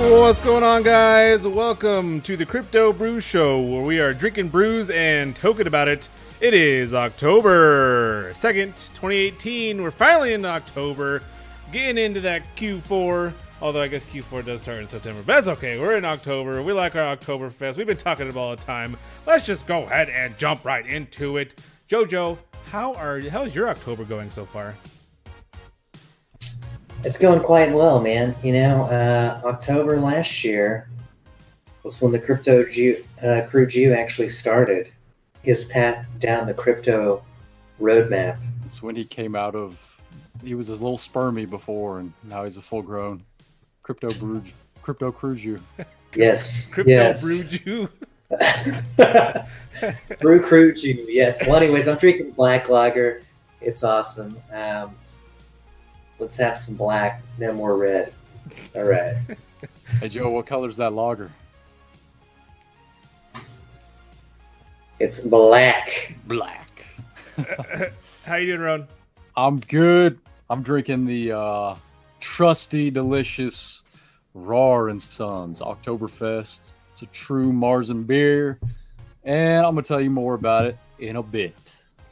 What's going on, guys? Welcome to the Crypto Brew Show, where we are drinking brews and talking about it. It is October 2nd, 2018. We're finally in October, getting into that Q4. Although I guess Q4 does start in September, but that's okay. We're in October. We like our Oktoberfest. We've been talking about it all the time. Let's just go ahead and jump right into it. Jojo, how's your October going so far? It's going quite well, man. You know, October last year was when the Crew Jew actually started his path down the crypto roadmap. It's when he came out of, he was a little spermy before, and now he's a full-grown crypto Crew Jew. Yes, Crypto yes. Brew Jew. Brew Crew Jew, yes. Well, anyways, I'm drinking black lager. It's awesome. Let's have some black, no more red. All right. Hey, Joe, what color's that lager? It's black. Black. How you doing, Ron? I'm good. I'm drinking the trusty, delicious Rahr and Sons Oktoberfest. It's a true Marzen beer, and I'm going to tell you more about it in a bit.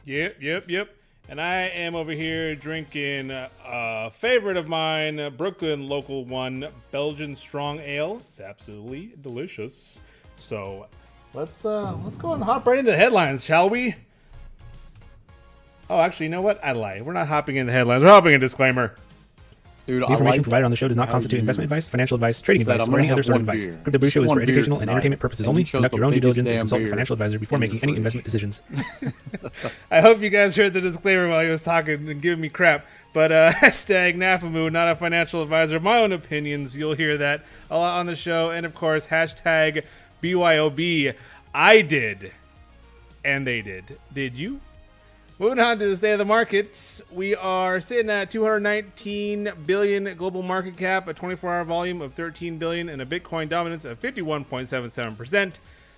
Yep. And I am over here drinking a favorite of mine, Brooklyn Local 1 Belgian Strong Ale. It's absolutely delicious. So let's go and hop right into the headlines, shall we? Oh, actually, you know what? I lie. We're not hopping into headlines. We're hopping a disclaimer. Dude, The information provided on the show does not constitute investment advice, financial advice, trading advice, or any other sort of advice. Crypto Brew Show is for educational and entertainment purposes only. Conduct your own due diligence and consult a financial advisor before making any investment decisions. I hope you guys heard the disclaimer while he was talking and giving me crap. But hashtag NAFAMU, not a financial advisor. My own opinions. You'll hear that a lot on the show. And, of course, hashtag BYOB. I did. And they did. Did you? Moving on to the state of the markets, we are sitting at 219 billion global market cap, a 24-hour volume of 13 billion, and a Bitcoin dominance of 51.77%.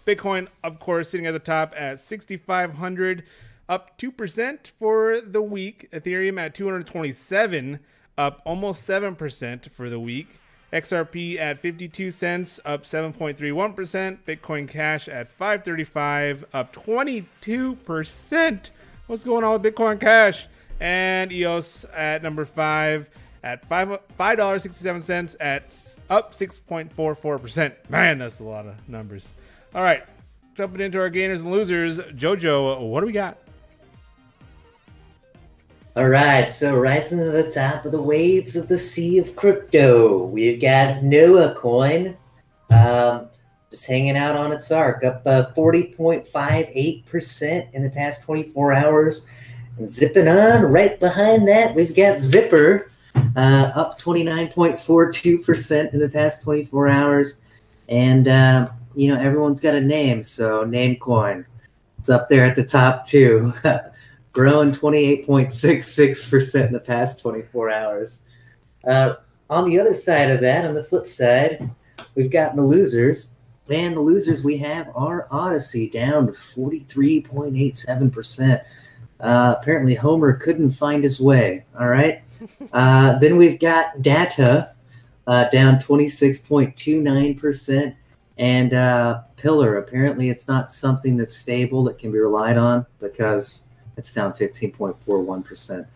Bitcoin, of course, sitting at the top at 6,500, up 2% for the week. Ethereum at 227, up almost 7% for the week. XRP at 52 cents, up 7.31%. Bitcoin Cash at 535, up 22%. What's going on with Bitcoin Cash? And EOS at number 5 at $5.67 at up 6.44%. Man, that's a lot of numbers. All right, jumping into our gainers and losers. Jojo, what do we got? All right, so rising to the top of the waves of the sea of crypto, we've got Noah Coin. Just hanging out on its arc, up 40.58% in the past 24 hours. And zipping on, right behind that, we've got Zipper, up 29.42% in the past 24 hours. And, everyone's got a name, so Namecoin. It's up there at the top, too. Growing 28.66% in the past 24 hours. On the other side of that, on the flip side, we've got the losers. Man, the losers we have are Odyssey, down to 43.87%. Apparently Homer couldn't find his way. All right. Then we've got Data, down 26.29%. And Pillar, apparently it's not something that's stable that can be relied on because it's down 15.41%.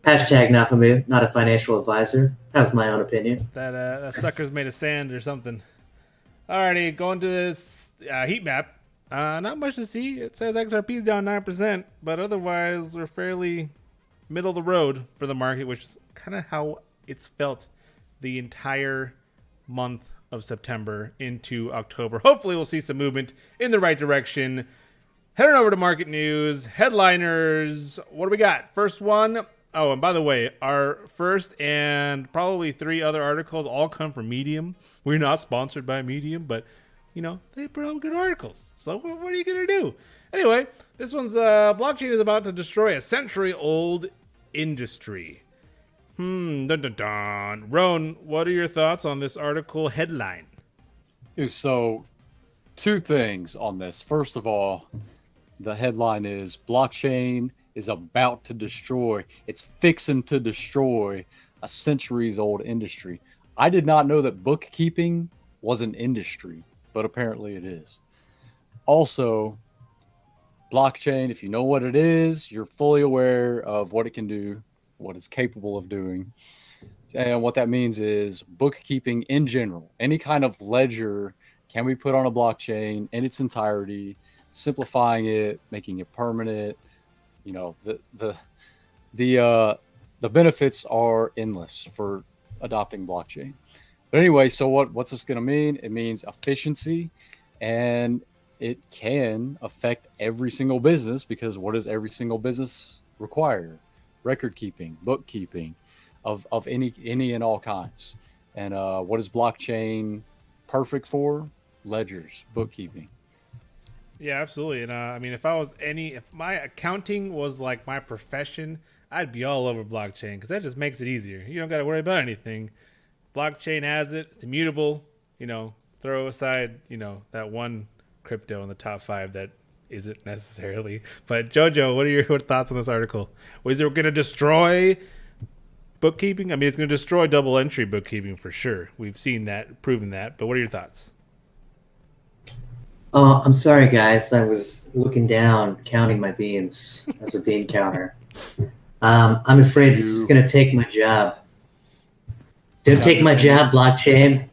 Hashtag NAFAMU, not a financial advisor. That was my own opinion. That sucker's made of sand or something. Alrighty, going to this heat map. Not much to see. It says XRP is down 9%, but otherwise we're fairly middle of the road for the market, which is kind of how it's felt the entire month of September into October. Hopefully we'll see some movement in the right direction. Heading over to market news, headliners. What do we got? First one. Oh, and by the way, our first and probably 3 other articles all come from Medium. We're not sponsored by Medium, but, they put out good articles. So what are you going to do? Anyway, this one's blockchain is about to destroy a century-old industry. Dun dun dun. Roan, what are your thoughts on this article headline? So, 2 things on this. First of all, the headline is blockchain is about to destroy. It's fixing to destroy a centuries-old industry. I did not know that bookkeeping was an industry, but apparently it is. Also, blockchain, if you know what it is, you're fully aware of what it can do, what it's capable of doing. And what that means is bookkeeping in general, any kind of ledger can be put on a blockchain in its entirety, simplifying it, making it permanent. You know, the benefits are endless for adopting blockchain. But anyway, so what's this going to mean? It means efficiency, and it can affect every single business, because what does every single business require? Record keeping, bookkeeping of any and all kinds. And what is blockchain perfect for? Ledgers, bookkeeping. Yeah, absolutely. And I mean, if my accounting was like my profession, I'd be all over blockchain, because that just makes it easier. You don't got to worry about anything. Blockchain has it. It's immutable. You know, throw aside, that one crypto in the top 5 that isn't necessarily. But Jojo, what are your thoughts on this article? Was it going to destroy bookkeeping? I mean, it's going to destroy double entry bookkeeping for sure. We've seen that, proven that. But what are your thoughts? I'm sorry, guys. I was looking down, counting my beans as a bean counter. I'm afraid this is going to take my job. Don't take my job, blockchain.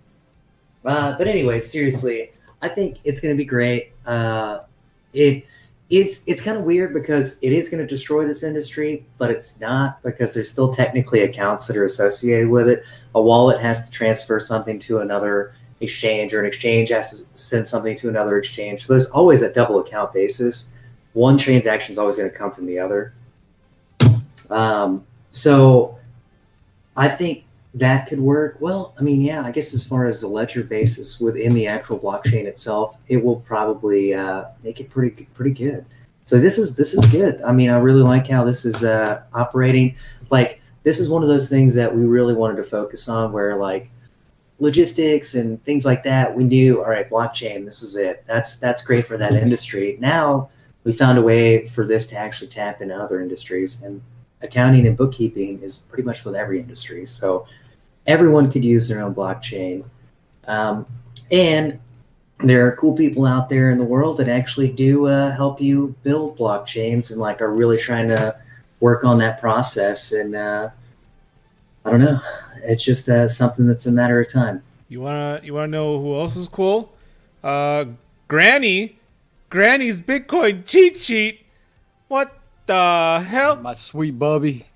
But anyway, seriously, I think it's going to be great. It's kind of weird because it is going to destroy this industry, but it's not, because there's still technically accounts that are associated with it. A wallet has to transfer something to another exchange, or an exchange has to send something to another exchange. So there's always a double account basis. One transaction is always going to come from the other. So I think that could work. Well, I mean, yeah, I guess as far as the ledger basis within the actual blockchain itself, it will probably make it pretty good. So this is good. I mean, I really like how this is operating. Like, this is one of those things that we really wanted to focus on, where like logistics and things like that, we knew, all right, blockchain, this is it. That's great for that industry. Now we found a way for this to actually tap into other industries, and accounting and bookkeeping is pretty much with every industry. So everyone could use their own blockchain. And there are cool people out there in the world that actually do help you build blockchains, and like are really trying to work on that process. And I don't know, it's just something that's a matter of time. You wanna know who else is cool? Granny's Bitcoin cheat sheet. What the hell? My sweet bubby.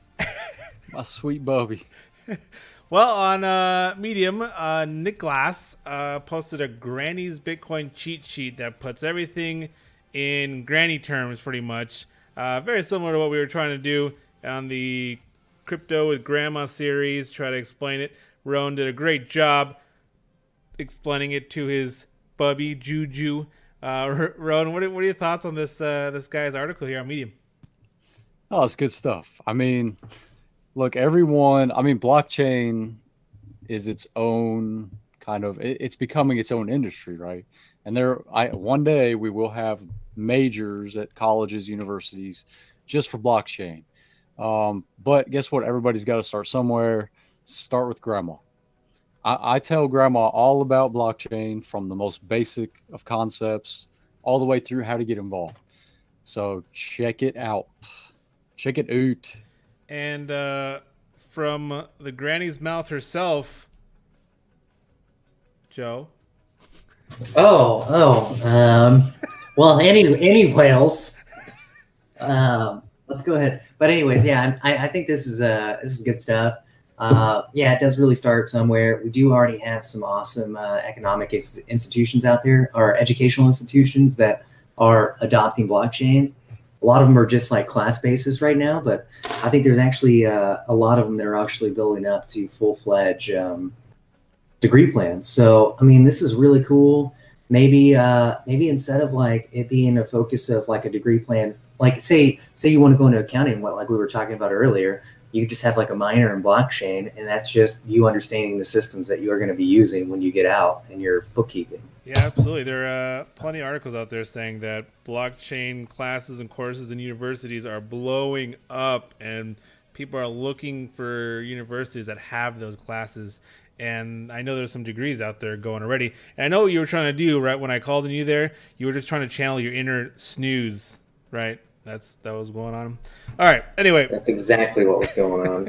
My sweet bubby. Well, on Medium, Nick Glass posted a Granny's Bitcoin cheat sheet that puts everything in granny terms, pretty much. Very similar to what we were trying to do on the Crypto with Grandma series, try to explain it. Rowan did a great job explaining it to his bubby, Juju. Rowan, what are your thoughts on this guy's article here on Medium? Oh, it's good stuff. I mean, look, blockchain is its own kind of, it's becoming its own industry, right? And one day we will have majors at colleges, universities, just for blockchain. But guess what? Everybody's got to start somewhere. Start with grandma. I tell grandma all about blockchain, from the most basic of concepts all the way through how to get involved. So check it out. Check it out. And from the granny's mouth herself, Joe. Well, anyways, let's go ahead. But anyways, yeah, I think this is good stuff. Yeah, it does really start somewhere. We do already have some awesome economic institutions out there, or educational institutions that are adopting blockchain. A lot of them are just like class basis right now, but I think there's actually a lot of them that are actually building up to full-fledged degree plans. So, I mean, this is really cool. Maybe instead of like it being a focus of like a degree plan, like say you want to go into accounting, like we were talking about earlier, you just have like a minor in blockchain, and that's just you understanding the systems that you are going to be using when you get out in your bookkeeping. Yeah, absolutely. There are plenty of articles out there saying that blockchain classes and courses in universities are blowing up, and people are looking for universities that have those classes And I know there's some degrees out there going already. And I know what you were trying to do, right? When I called on you there, you were just trying to channel your inner snooze, right? That was going on. All right. Anyway. That's exactly what was going on.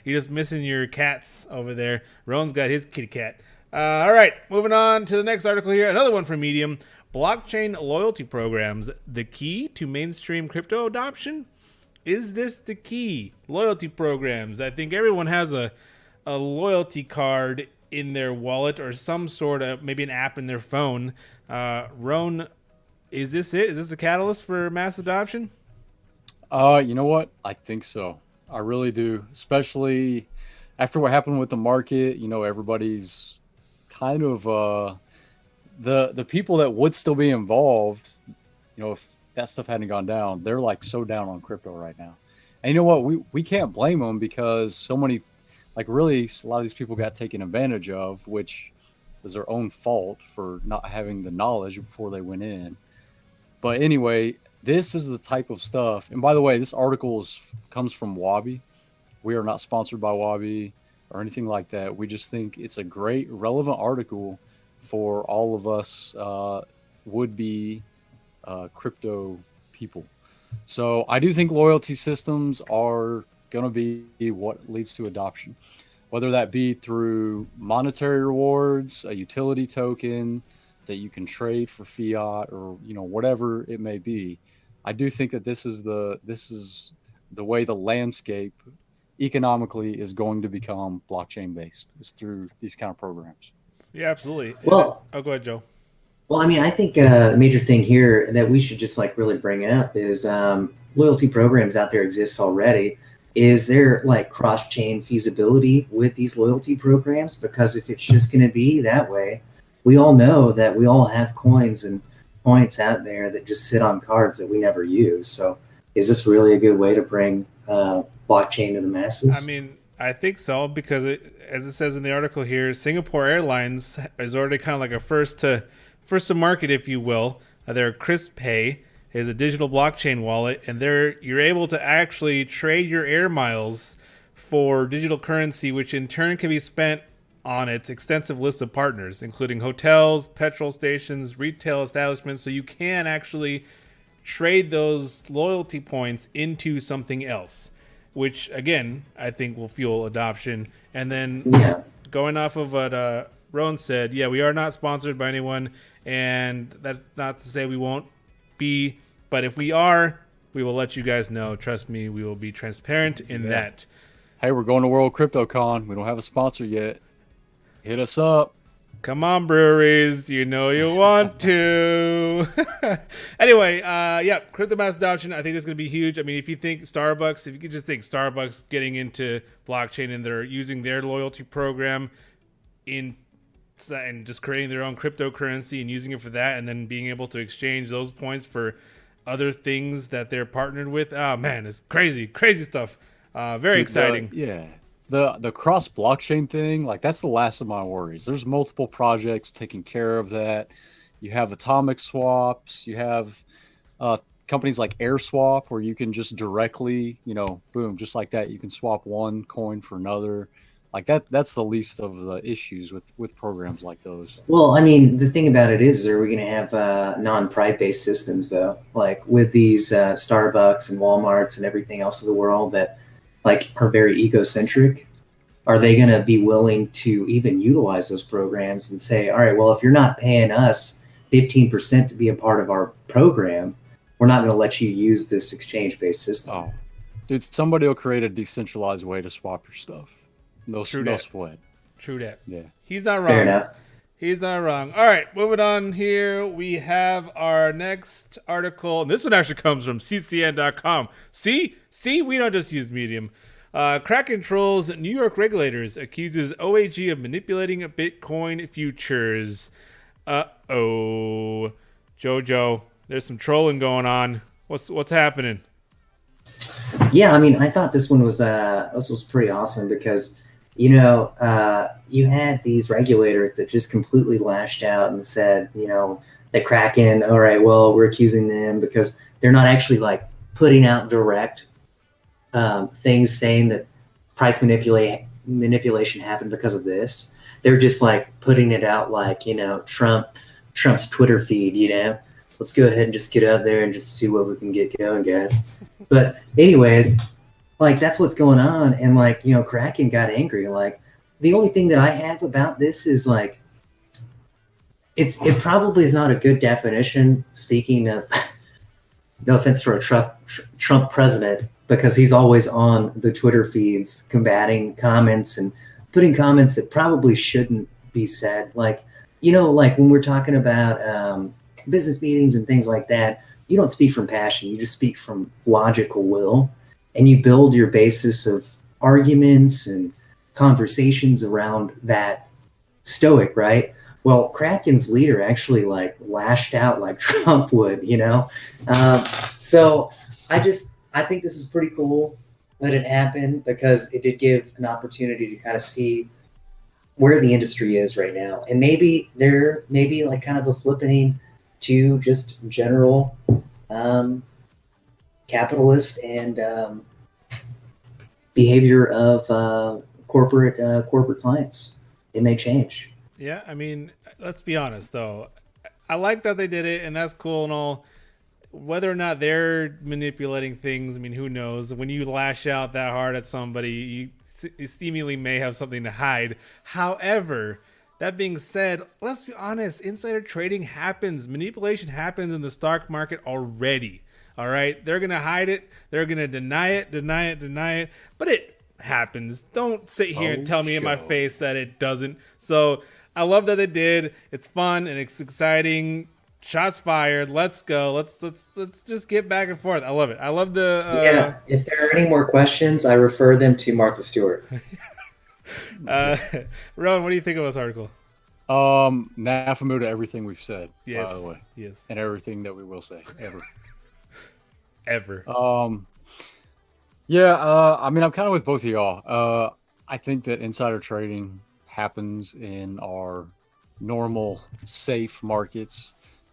You're just missing your cats over there. Roan's got his kitty cat. All right. Moving on to the next article here. Another one from Medium. Blockchain loyalty programs, the key to mainstream crypto adoption? Is this the key? Loyalty programs. I think everyone has a loyalty card in their wallet or some sort of, maybe an app in their phone. Roan, is this it? Is this the catalyst for mass adoption? You know what? I think so. I really do. Especially after what happened with the market. You know, everybody's kind of the people that would still be involved. You know, if that stuff hadn't gone down, they're like so down on crypto right now. And you know what? We can't blame them because so many, like really, a lot of these people got taken advantage of, which is their own fault for not having the knowledge before they went in. But anyway, this is the type of stuff. And by the way, this article comes from Wabi. We are not sponsored by Wabi or anything like that. We just think it's a great, relevant article for all of us would-be crypto people. So I do think loyalty systems are going to be what leads to adoption, whether that be through monetary rewards, a utility token that you can trade for fiat, or you know, whatever it may be. I do think that this is the way the landscape economically is going to become blockchain based, is through these kind of programs. Yeah, absolutely. Well, go ahead, Joe. Well, I mean, I think the major thing here that we should just like really bring up is loyalty programs out there exist already. Is there like cross-chain feasibility with these loyalty programs? Because if it's just going to be that way, we all know that we all have coins and points out there that just sit on cards that we never use. So is this really a good way to bring blockchain to the masses? I mean, I think so, because as it says in the article here, Singapore Airlines is already kind of like a first to market, if you will. Their CrispPay is a digital blockchain wallet, and you're able to actually trade your air miles for digital currency, which in turn can be spent on its extensive list of partners, including hotels, petrol stations, retail establishments. So you can actually trade those loyalty points into something else, which again, I think will fuel adoption. And then going off of what Roan said, yeah, we are not sponsored by anyone, and that's not to say we won't be, but if we are, we will let you guys know. Trust me, we will be transparent in that. Hey, we're going to World Crypto Con. We don't have a sponsor yet. Hit us up. Come on, breweries. You know you want to. Anyway, crypto mass adoption, I think it's going to be huge. I mean, if you think Starbucks, if you could just think Starbucks getting into blockchain and they're using their loyalty program and just creating their own cryptocurrency and using it for that, and then being able to exchange those points for other things that they're partnered with. Oh, man, it's crazy stuff. Very exciting. The cross blockchain thing, like that's the last of my worries. There's multiple projects taking care of that. You have atomic swaps. You have companies like AirSwap where you can just directly, boom, just like that. You can swap one coin for another. Like that's the least of the issues with programs like those. Well, I mean, the thing about it is are we going to have non-price based systems though? Like with these Starbucks and Walmarts and everything else of the world that like are very egocentric, are they going to be willing to even utilize those programs and say, all right, well, if you're not paying us 15% to be a part of our program, we're not going to let you use this exchange-based system. Oh, dude, somebody will create a decentralized way to swap your stuff. No sweat. True that. Yeah. He's not wrong. Fair enough. He's not wrong. All right, moving on here. We have our next article. And this one actually comes from ccn.com. See, we don't just use Medium. Kraken trolls New York regulators, accuses OAG of manipulating Bitcoin futures. Uh-oh. Jojo, there's some trolling going on. What's happening? Yeah, I mean, I thought this one was pretty awesome because you had these regulators that just completely lashed out and said, that Kraken, all right, well, we're accusing them because they're not actually like putting out direct things saying that price manipulation happened because of this. they're just like putting it out like, Trump's Twitter feed, let's go ahead and just get out there and just see what we can get going, guys. But anyways, like that's what's going on. And like, Kraken got angry. Like the only thing that I have about this is like, it probably is not a good definition, speaking of, no offense to a Trump president, because he's always on the Twitter feeds combating comments and putting comments that probably shouldn't be said. Like, like when we're talking about business meetings and things like that, you don't speak from passion. You just speak from logical will, and you build your basis of arguments and conversations around that stoic, right? Well, Kraken's leader actually like lashed out like Trump would, So I think this is pretty cool that it happened, because it did give an opportunity to kind of see where the industry is right now. And maybe there may be like kind of a flipping to just general capitalist and behavior of corporate clients. It may change. Yeah, I mean, let's be honest, though. I like that they did it, and that's cool and all. Whether or not they're manipulating things, I mean, who knows? When you lash out that hard at somebody, you seemingly may have something to hide. However, that being said, let's be honest. Insider trading happens. Manipulation happens in the stock market already. All right? They're going to hide it. They're going to deny it. But it happens. Don't sit here and tell me in my face that it doesn't. So I love that it did. It's fun and it's exciting. Shots fired. Let's go. Let's just get back and forth. I love it. I love the If there are any more questions, I refer them to Martha Stewart. Rowan, what do you think of this article? Nafamu to everything we've said. Yes. By the way. Yes. And everything that we will say ever. Ever. I mean, I'm kind of with both of y'all. I think that insider trading happens in our normal, safe markets.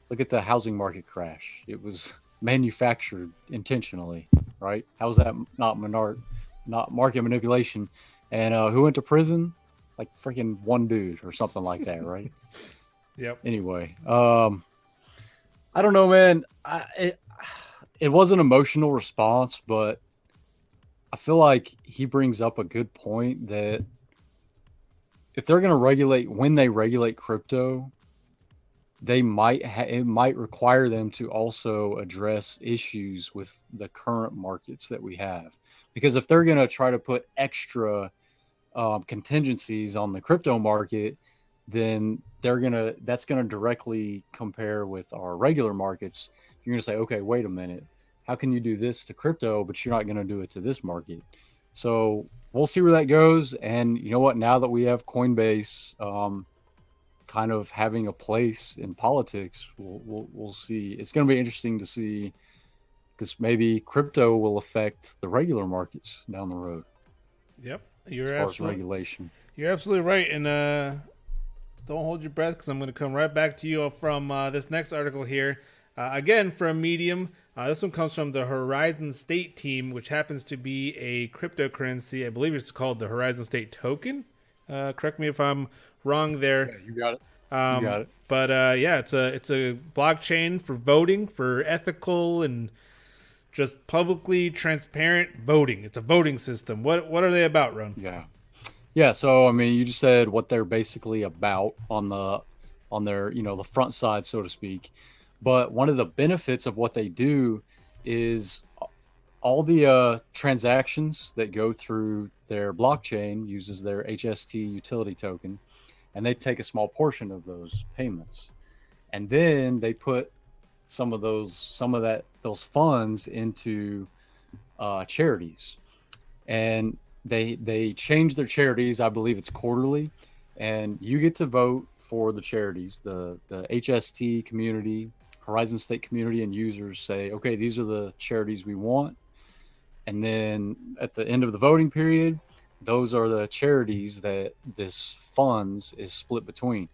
Look at the housing market crash. It was manufactured intentionally, right? How is that not market manipulation? And who went to prison? Like freaking one dude or something like that, right? Yep. Anyway, I don't know, man. It was an emotional response, but I feel like he brings up a good point that if they're going to when they regulate crypto, they it might require them to also address issues with the current markets that we have. Because if they're going to try to put extra contingencies on the crypto market, then that's going to directly compare with our regular markets. You're going to say, okay, wait a minute. How can you do this to crypto, but you're not going to do it to this market? So we'll see where that goes. And you know what? Now that we have Coinbase kind of having a place in politics, we'll see. It's going to be interesting to see, because maybe crypto will affect the regular markets down the road. Yep, as regulation. You're absolutely right. And don't hold your breath, because I'm going to come right back to you from this next article here. Again, from Medium. This one comes from the Horizon State team, which happens to be a cryptocurrency. I believe it's called the Horizon State token. Correct me if I'm wrong there. Yeah, you got it. You got it. But it's a blockchain for voting, for ethical and just publicly transparent voting. It's a voting system. What are they about, Ron? Yeah. So I mean, you just said what they're basically about on their the front side, so to speak. But one of the benefits of what they do is all the transactions that go through their blockchain uses their HST utility token, and they take a small portion of those payments, and then they put some of those funds into charities, and they change their charities. I believe it's quarterly, and you get to vote for the charities. The HST community, Horizon State community, and users say, okay, these are the charities we want. And then at the end of the voting period, those are the charities that this funds is split between.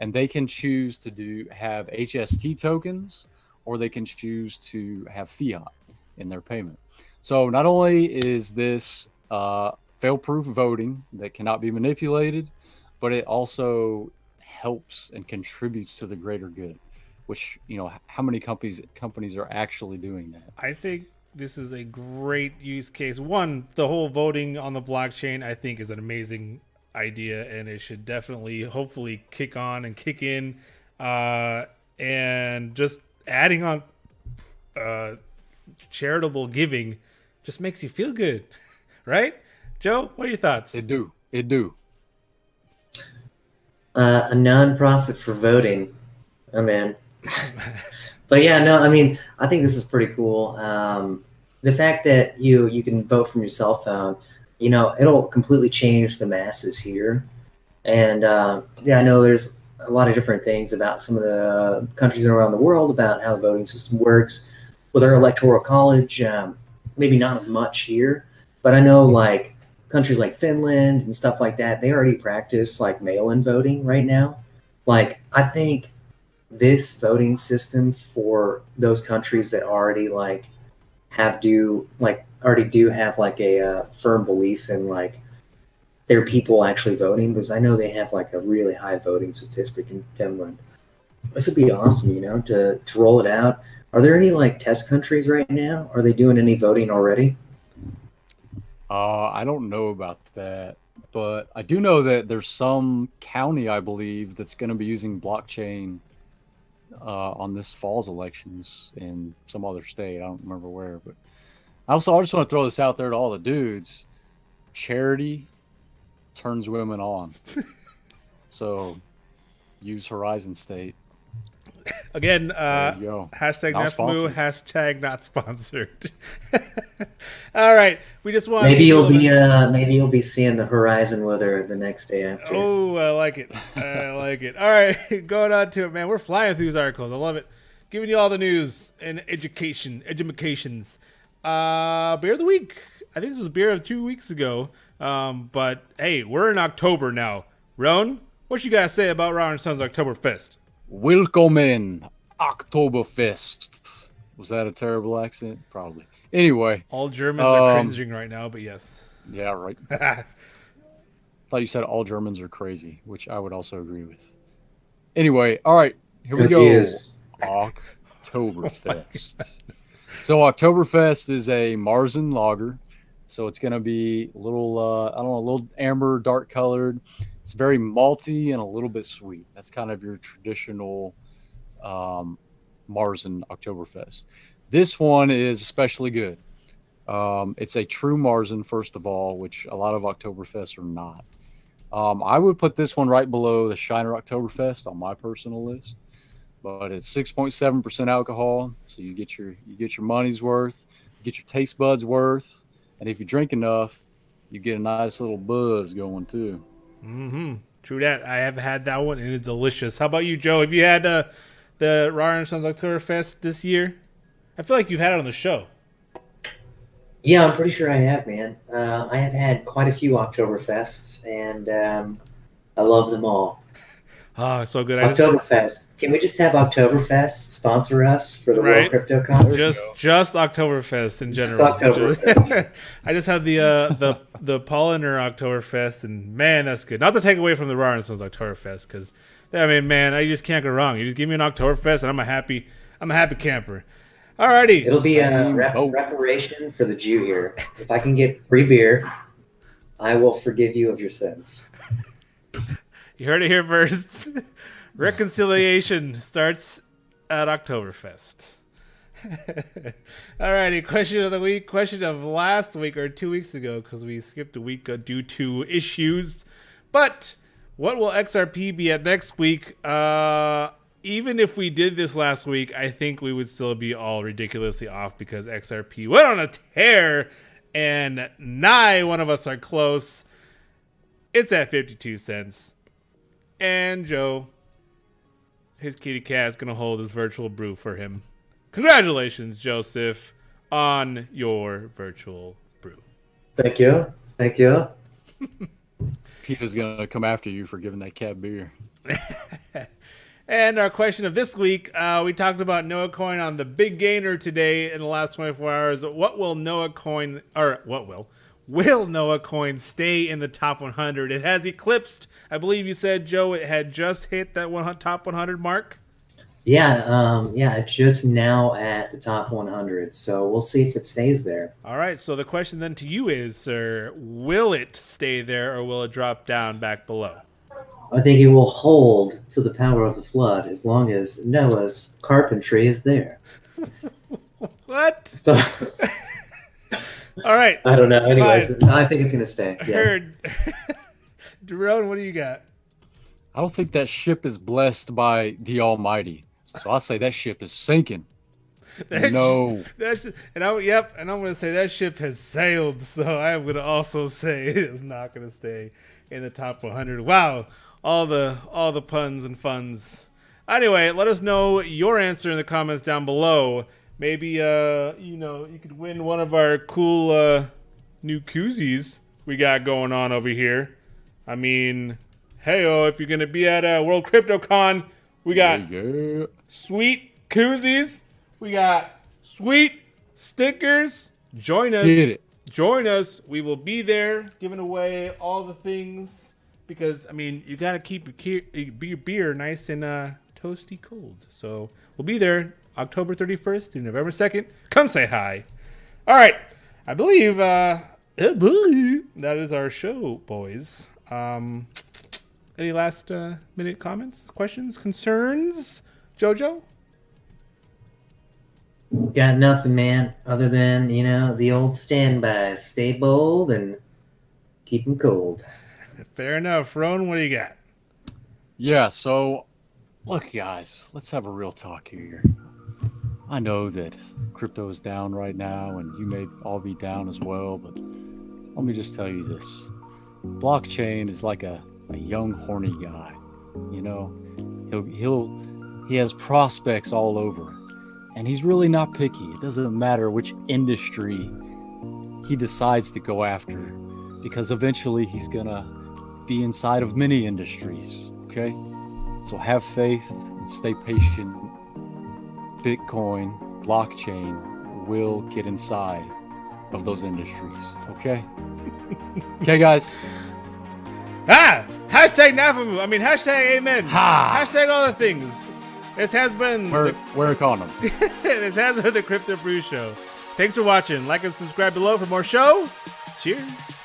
And they can choose to have HST tokens, or they can choose to have fiat in their payment. So not only is this fail-proof voting that cannot be manipulated, but it also helps and contributes to the greater good, which, how many companies are actually doing that? I think this is a great use case. One, the whole voting on the blockchain, I think, is an amazing idea, and it should definitely, hopefully, kick on and kick in. And just adding on charitable giving just makes you feel good, right? Joe, what are your thoughts? It do. A non-profit for voting. Oh, man. But yeah, no, I mean, I think this is pretty cool. The fact that you can vote from your cell phone, it'll completely change the masses here. And I know there's a lot of different things about some of the countries around the world about how the voting system works with our electoral college. Maybe not as much here, but I know like countries like Finland and stuff like that, they already practice like mail-in voting right now. Like, I think this voting system for those countries that already do have like a firm belief in like their people actually voting, because I know they have like a really high voting statistic in Finland. This would be awesome, to roll it out. Are there any like test countries right now? Are they doing any voting already? I don't know about that, but I do know that there's some county, I believe, that's going to be using blockchain on this fall's elections in some other state. I don't remember where, but I just want to throw this out there to all the dudes. Charity turns women on. So use Horizon State. Again, hashtag Nefmu, hashtag not sponsored. All right, we just want maybe you'll be seeing the Horizon weather the next day after. Oh, I like it. All right, going on to it, man. We're flying through these articles. I love it. Giving you all the news and educations. Beer of the week. I think this was beer of 2 weeks ago. But hey, we're in October now. Roan, what you guys say about Rahr & Sons Oktoberfest? Willkommen Oktoberfest. Was that a terrible accent? Probably. Anyway. All Germans are cringing right now, but yes. Yeah, right. I thought you said all Germans are crazy, which I would also agree with. Anyway, all right. Here we go. Oktoberfest. So Oktoberfest is a Marzen lager. So it's going to be a little, a little amber, dark colored. It's very malty and a little bit sweet. That's kind of your traditional Marzen Oktoberfest. This one is especially good. It's a true Marzen, first of all, which a lot of Oktoberfests are not. I would put this one right below the Shiner Oktoberfest on my personal list, but it's 6.7% alcohol, so you get your money's worth, you get your taste buds worth, and if you drink enough, you get a nice little buzz going too. Mm-hmm. True that. I have had that one, and it's delicious. How about you, Joe? Have you had the Rahr & Sons Oktoberfest this year? I feel like you've had it on the show. Yeah, I'm pretty sure I have, man. I have had quite a few Oktoberfests, and I love them all. Oh, so good. Oktoberfest. Can we just have Oktoberfest sponsor us for the World Crypto Con? Just Oktoberfest in general. Just Oktoberfest. I just had the Polliner Oktoberfest, and man, that's good. Not to take away from the Rahr & Sons Oktoberfest, because I mean, man, I just can't go wrong. You just give me an Oktoberfest, and I'm a happy camper. Alrighty. It'll be a reparation for the Jew here. If I can get free beer, I will forgive you of your sins. You heard it here first. Reconciliation starts at Oktoberfest. Alrighty, question of the week. Question of last week or 2 weeks ago, because we skipped a week due to issues. But what will XRP be at next week? Even if we did this last week, I think we would still be all ridiculously off, because XRP went on a tear, and nigh one of us are close. It's at 52 cents. And Joe, his kitty cat, is going to hold his virtual brew for him. Congratulations, Joseph, on your virtual brew. Thank you. Peter's going to come after you for giving that cat beer. And our question of this week, we talked about Noah Coin on the big gainer today in the last 24 hours. What will will Noah Coin stay in the top 100? It has eclipsed, I believe you said, Joe, it had just hit that top 100 mark. Yeah, just now at the top 100. So we'll see if it stays there. All right, so the question then to you is, sir, will it stay there or will it drop down back below? I think it will hold to the power of the flood as long as Noah's carpentry is there. What? So, all right. I don't know. Anyways, I think it's going to stay. Yes. Heard. Jerome, what do you got? I don't think that ship is blessed by the Almighty. So I'll say that ship is sinking. No. And I'm going to say that ship has sailed. So I'm going to also say it is not going to stay in the top 100. Wow. All the puns and funs. Anyway, let us know your answer in the comments down below. Maybe you could win one of our cool new koozies we got going on over here. I mean, hey, if you're gonna be at World CryptoCon, we got sweet koozies, we got sweet stickers. Join us. Get it. Join us. We will be there giving away all the things because I mean you gotta keep your beer nice and toasty cold. So we'll be there October 31st through November 2nd. Come say hi. All right. I believe that is our show, boys. Any last minute comments, questions, concerns? Jojo? Got nothing, man, other than, the old standbys. Stay bold and keep them cold. Fair enough. Ron, what do you got? Yeah, so, look, guys, let's have a real talk here. I know that crypto is down right now, and you may all be down as well, but let me just tell you this. Blockchain is like a young, horny guy. He has prospects all over, and he's really not picky. It doesn't matter which industry he decides to go after, because eventually he's gonna be inside of many industries, okay? So have faith and stay patient. Bitcoin, blockchain will get inside of those industries, okay? Okay, guys. Hashtag NAFAMU. I mean, hashtag amen. Hashtag all the things. This has been... We're calling them. This has been the Crypto Brew Show. Thanks for watching. Like and subscribe below for more show. Cheers.